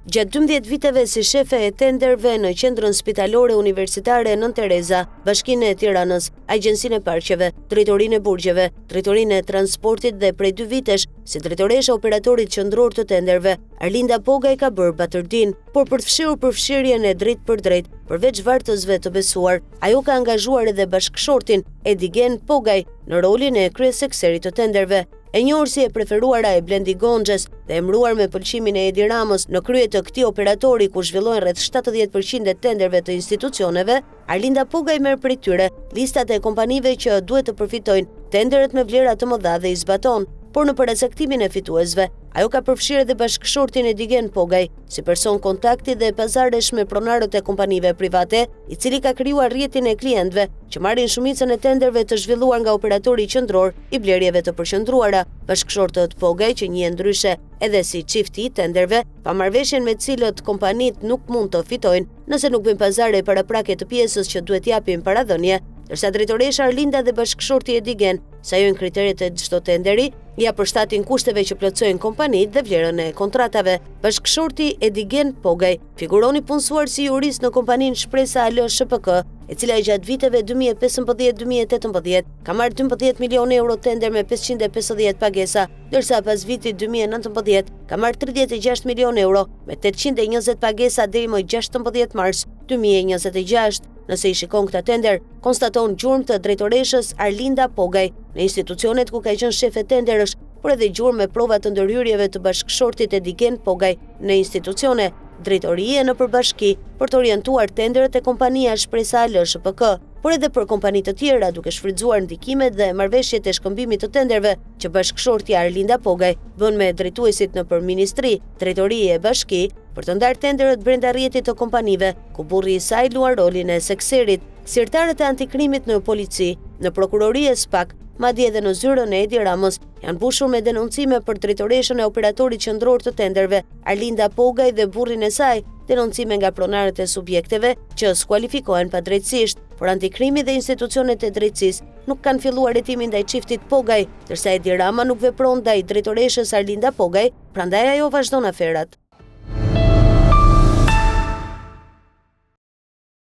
Gjatë 12 viteve si shefe e tenderve në Qendrën Spitalore Universitare Nën Tereza, Bashkinë e Tiranës, Agjencinë e Parqeve, Drejtorinë e Burgjeve, Drejtorinë e Transportit dhe prej 2 vitesh si drejtoresha operatorit qendror të tenderve, Arlinda Pogaj ka bërë batërdin, por për të fshirur përfshirjen e drejt për drejt, përveç vartësve të besuar, ajo ka angazhuar edhe bashkëshortin Edigen Pogaj në rolin e kryesekserit të tenderve. E njohur si e preferuara e Blendi Gonxhes dhe emëruar me pëlqimin e Edi Ramës në krye të këtij operatori ku zhvillohen rreth 70% e tenderve të institucioneve, Arlinda Pogaj merr prej tyre listat e kompanive që duhet të përfitojnë tenderet me vlera të mëdha dhe i zbaton, por në përcaktimin e fituesve, ajo ka përfshirë edhe bashkëshortin Edigen Pogaj si person kontakti dhe pazaresh me pronarët e kompanive private, i cili ka krijuar rrjetin e klientëve që marrin shumicën e tenderve të zhvilluar nga operatori qendror i blerjeve të përqendruara. Bashkëshortët Pogaj, që njihen ndryshe edhe si çifti i tenderve, pa marrëveshjen me cilët kompanit nuk mund të fitojnë nëse nuk bëjnë pazare paraprake të pjesës që duhet japin paradhënie, ndërsa drejtoresha Arlinda dhe bashkëshorti Edigen sajojnë kriteret e çdo tenderi, ja përshtatin kushteve që plotësojnë kompanit dhe vlerën e kontratave. Bashkëshorti Edigen Pogaj figuron i punësuar si jurist në kompaninë Shpresa AL SHPK, e cila gjatë viteve 2015-2018 ka marrë 12 milionë euro tender me 550 pagesa, ndërsa pas vitit 2019 ka marrë 36 milionë euro me 820 pagesa deri më 16 mars 2026. Nëse i shikon këta tender, konstaton gjurmë të drejtoreshës Arlinda Pogaj në institucionet ku ka qenë shefe tenderësh, por edhe gjurmë me prova të ndërhyrjeve të bashkëshortit Edigen Pogaj në institucione, drejtorie në përbashki për të orientuar tenderet e kompania Shpresa AL SHPK, por edhe për kompani të tjera duke shfrytzuar ndikimet dhe marrëveshjet e shkëmbimit të tenderve që bashkëshorti Arlinda Pogaj bën me drejtuesit nëpër ministri, drejtori e bashki, për të ndarë tenderet brenda rrjetit të kompanive, ku burri i saj luan rolin e sekserit. Zyrtarët e antikrimit në polici, në prokurori e SPAK, madje edhe në zyrën e Edi Ramës, janë mbushur me denoncime për drejtoreshën e operatorit qendror të tenderve, Arlinda Pogaj dhe burrin e saj, denoncime nga pronarët e subjekteve që skualifikohen padrejtësisht, por antikrimi dhe institucionet e drejtësisë nuk kanë filluar hetimin ndaj çiftit Pogaj, ndërsa Edi Rama nuk vepron ndaj drejtoreshës Arlinda Pogaj, prandaj ajo vazhdon aferat.